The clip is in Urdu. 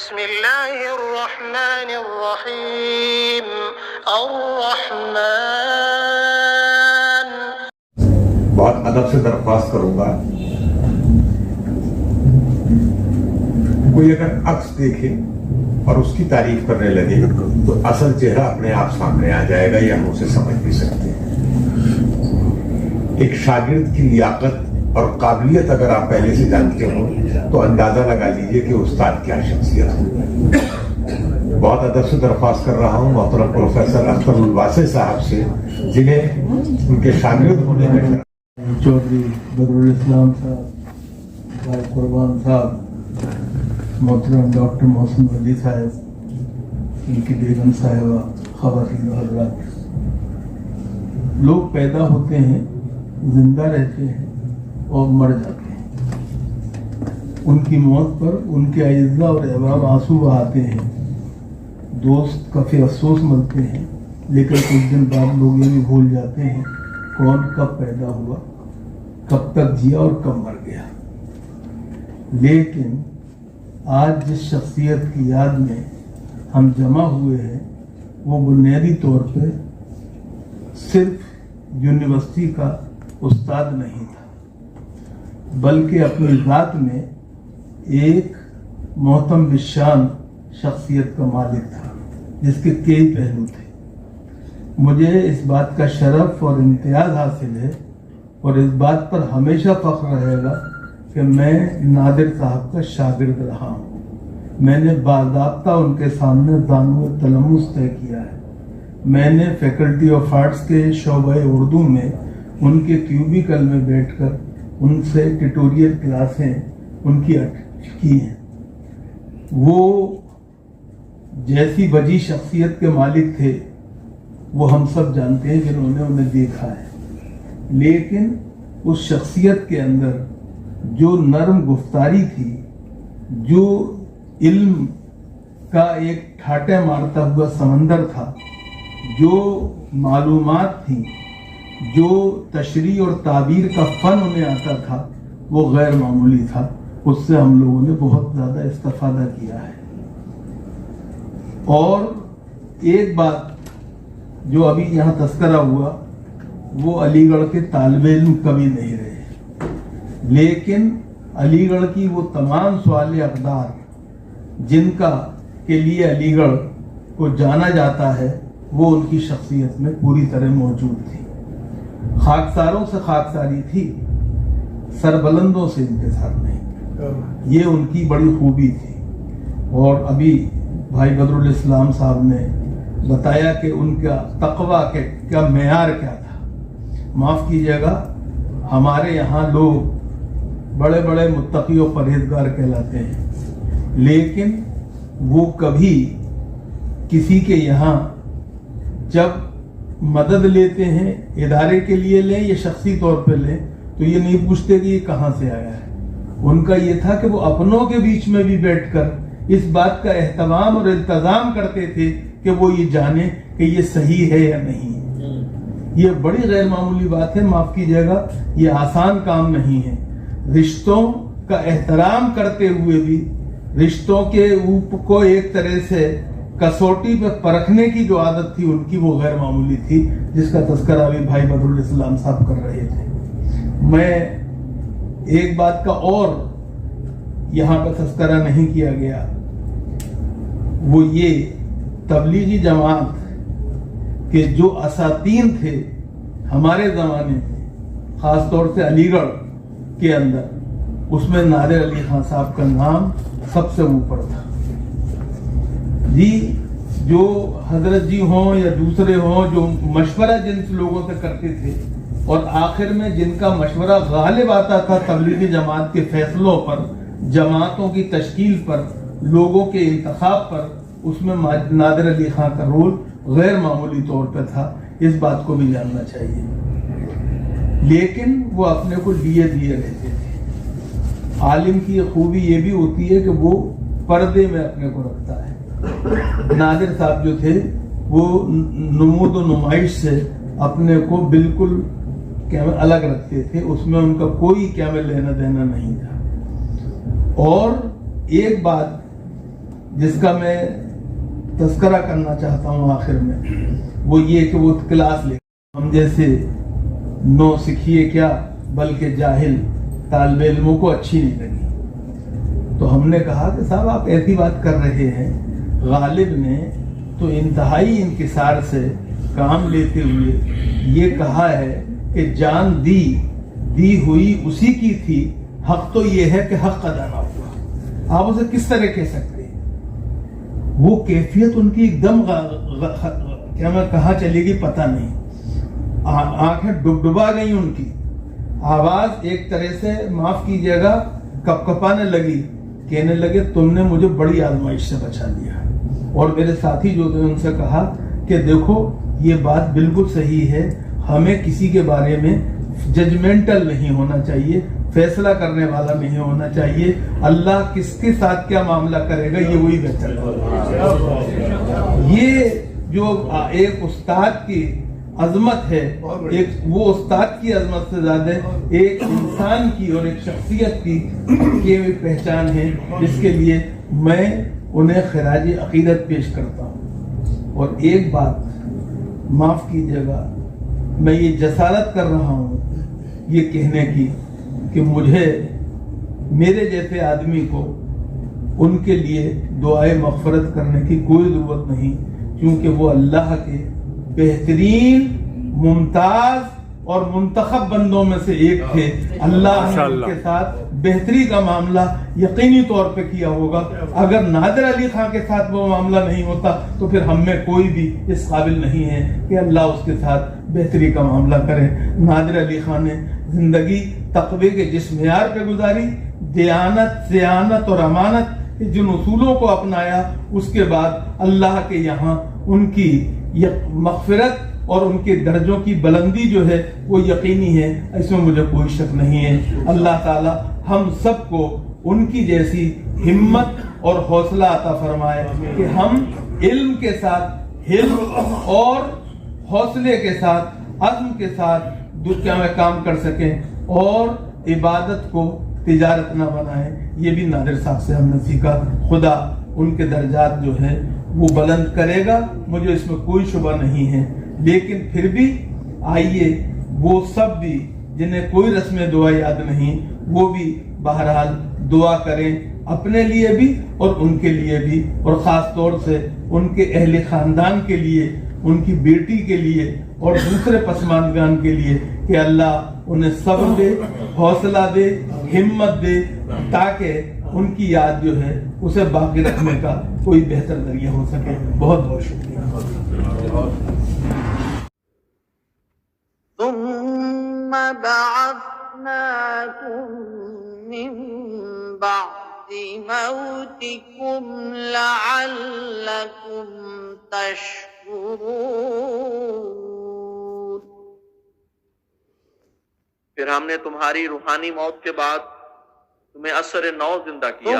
بسم اللہ الرحمن الرحیم الرحمن. بہت ادب سے درخواست کروں گا، کوئی اگر عکس دیکھے اور اس کی تعریف کرنے لگے تو اصل چہرہ اپنے آپ سامنے آ جائے گا، یہ ہم اسے سمجھ بھی سکتے ہیں. ایک شاگرد کی لیاقت اور قابلیت اگر آپ پہلے سے جانتے ہو تو اندازہ لگا لیجئے کہ استاد کیا شخصیت ہو. بہت ادب سے درخواست کر رہا ہوں محترم پروفیسر اختر الواسع صاحب سے، جنہیں ان کے شاگرد ہونے کا شرف. چودھری بدرالاسلام صاحب، بھائی قربان صاحب، محترم ڈاکٹر محسن ولی صاحب، ان کی بیگم صاحبہ، خواتین و حضرات. لوگ پیدا ہوتے ہیں، زندہ رہتے ہیں اور مر جاتے ہیں. ان کی موت پر ان کے اعزاء اور احباب آنسو بہاتے ہیں، دوست کافی افسوس ملتے ہیں، لیکن کچھ دن بعد لوگ یہ بھی بھول جاتے ہیں کون کب پیدا ہوا، کب تک جیا اور کب مر گیا. لیکن آج جس شخصیت کی یاد میں ہم جمع ہوئے ہیں وہ بنیادی طور پہ صرف یونیورسٹی کا استاد نہیں تھا، بلکہ اپنی ذات میں ایک محترم بالشان شخصیت کا مالک تھا جس کے کئی پہلو تھے. مجھے اس بات کا شرف اور امتیاز حاصل ہے اور اس بات پر ہمیشہ فخر رہے گا کہ میں نادر صاحب کا شاگرد رہا ہوں. میں نے باضابطہ ان کے سامنے دانو تلمس طے کیا ہے. میں نے فیکلٹی آف آرٹس کے شعبہ اردو میں ان کے کیوبیکل میں بیٹھ کر ان سے ٹیٹوریل کلاسیں ان کی کی ہیں. وہ جیسی وجی شخصیت کے مالک تھے وہ ہم سب جانتے ہیں جنہوں نے انہیں دیکھا ہے، لیکن اس شخصیت کے اندر جو نرم گفتاری تھی، جو علم کا ایک ٹھاٹے مارتا ہوا سمندر تھا، جو معلومات تھیں، جو تشریح اور تعبیر کا فن انہیں آتا تھا، وہ غیر معمولی تھا. اس سے ہم لوگوں نے بہت زیادہ استفادہ کیا ہے. اور ایک بات جو ابھی یہاں تذکرہ ہوا، وہ علی گڑھ کے طالب علم کبھی نہیں رہے، لیکن علی گڑھ کی وہ تمام سوال اقدار جن کا کے لیے علی گڑھ کو جانا جاتا ہے وہ ان کی شخصیت میں پوری طرح موجود تھی. خاکساروں سے خاکساری تھی، سربلندوں سے انتظار نہیں. یہ ان کی بڑی خوبی تھی. اور ابھی بھائی بدرالاسلام صاحب نے بتایا کہ ان کا تقویٰ کا معیار کیا تھا. معاف کیجیے گا، ہمارے یہاں لوگ بڑے بڑے متقی و پرہیزگار کہلاتے ہیں، لیکن وہ کبھی کسی کے یہاں جب مدد لیتے ہیں، ادارے کے لیے لیں یا شخصی طور پہ لیں، تو یہ نہیں پوچھتے کہ یہ کہاں سے آیا ہے. ان کا یہ تھا کہ وہ اپنوں کے بیچ میں بھی بیٹھ کر اس بات کا اہتمام اور التزام کرتے تھے کہ وہ یہ جانے کہ یہ صحیح ہے یا نہیں. یہ بڑی غیر معمولی بات ہے، معاف کیجیے گا، یہ آسان کام نہیں ہے. رشتوں کا احترام کرتے ہوئے بھی رشتوں کے اوپر کو ایک طرح سے کسوٹی پہ پرکھنے کی جو عادت تھی ان کی، وہ غیر معمولی تھی، جس کا تذکرہ ابھی بھائی بدرالاسلام صاحب کر رہے تھے. میں ایک بات کا اور یہاں پہ تذکرہ نہیں کیا گیا، وہ یہ تبلیغی جماعت کے جو اساتین تھے ہمارے زمانے میں، خاص طور سے علی گڑھ کے اندر، اس میں نادر علی خان صاحب کا نام سب سے اوپر تھا. جی جو حضرت جی ہوں یا دوسرے ہوں، جو مشورہ جن لوگوں سے کرتے تھے اور آخر میں جن کا مشورہ غالب آتا تھا تبلیغی جماعت کے فیصلوں پر، جماعتوں کی تشکیل پر، لوگوں کے انتخاب پر، اس میں نادر علی خان کا رول غیر معمولی طور پہ تھا. اس بات کو بھی جاننا چاہیے. لیکن وہ اپنے کو لیے رہتے تھے. عالم کی خوبی یہ بھی ہوتی ہے کہ وہ پردے میں اپنے کو رکھتا ہے. نادر صاحب جو تھے وہ نمود و نمائش سے اپنے کو بالکل الگ رکھتے تھے، اس میں ان کا کوئی لینا دینا نہیں تھا. اور ایک بات جس کا میں تذکرہ کرنا چاہتا ہوں آخر میں، وہ یہ کہ وہ کلاس لے ہم جیسے نو سکھیے کیا بلکہ جاہل طالب علموں کو اچھی نہیں لگی۔ تو ہم نے کہا کہ صاحب آپ ایسی بات کر رہے ہیں، غالب نے تو انتہائی انکسار سے کام لیتے ہوئے یہ کہا ہے کہ جان دی ہوئی اسی کی تھی، حق تو یہ ہے کہ حق ادا نہ ہوا۔ آپ اسے کس طرح کہہ سکتے ہیں؟ وہ کیفیت ان کی ایک دم کیا میں کہاں چلے گی پتہ نہیں، آنکھیں ڈبا گئی ان کی، آواز ایک طرح سے معاف کیجیے گا کپ کپانے لگی، کہنے لگے تم نے مجھے بڑی آزمائش سے بچا لیا۔ اور میرے ساتھی جو تھے ان سے کہا کہ دیکھو یہ بات بالکل صحیح ہے، ہمیں کسی کے بارے میں ججمنٹل نہیں ہونا چاہیے، فیصلہ کرنے والا نہیں ہونا چاہیے، اللہ کس کے ساتھ کیا معاملہ کرے گا یہ وہی بہتر ہے۔ یہ جو ایک استاد کی عظمت ہے، ایک وہ استاد کی عظمت سے زیادہ ایک انسان کی اور ایک شخصیت کی یہ پہچان ہے، جس کے لیے میں انہیں خراج عقیدت پیش کرتا ہوں۔ اور ایک بات معاف کیجیے گا، میں یہ جسارت کر رہا ہوں یہ کہنے کی کہ مجھے میرے جیسے آدمی کو ان کے لیے دعائے مغفرت کرنے کی کوئی ضرورت نہیں، کیونکہ وہ اللہ کے بہترین ممتاز اور منتخب بندوں میں سے ایک تھے۔ اللہ نے ان کے ساتھ بہتری کا معاملہ یقینی طور پہ کیا ہوگا۔ اگر نادر علی خان کے ساتھ وہ معاملہ نہیں ہوتا تو پھر ہم میں کوئی بھی اس قابل نہیں ہے کہ اللہ اس کے ساتھ بہتری کا معاملہ کرے۔ نادر علی خان نے زندگی تقوی کے جس معیار پہ گزاری، دیانت، سیانت اور امانت جن اصولوں کو اپنایا، اس کے بعد اللہ کے یہاں ان کی مغفرت اور ان کے درجوں کی بلندی جو ہے وہ یقینی ہے، اس میں مجھے کوئی شک نہیں ہے۔ اللہ تعالی ہم سب کو ان کی جیسی ہمت اور حوصلہ عطا فرمائے کہ ہم علم کے ساتھ، حلم اور حوصلے کے ساتھ، عزم کے ساتھ دنیا میں کام کر سکیں اور عبادت کو تجارت نہ بنائیں۔ یہ بھی نادر صاحب سے ہم نے سیکھا۔ خدا ان کے درجات جو ہے وہ بلند کرے گا، مجھے اس میں کوئی شبہ نہیں ہے۔ لیکن پھر بھی آئیے وہ سب بھی جنہیں کوئی رسم دعا یاد نہیں، وہ بھی بہرحال دعا کریں اپنے لیے بھی اور ان کے لیے بھی، اور خاص طور سے ان کے اہل خاندان کے لیے، ان کی بیٹی کے لیے اور دوسرے پسماندگان کے لیے کہ اللہ انہیں صبر دے، حوصلہ دے، ہمت دے، تاکہ ان کی یاد جو ہے اسے باقی رکھنے کا کوئی بہتر ذریعہ ہو سکے۔ بہت بہت شکریہ۔ ثم بعثناكم من بعد موتكم لعلكم تشكرون۔ پھر ہم نے تمہاری روحانی موت کے بعد تمہیں اثر نو زندہ کیا۔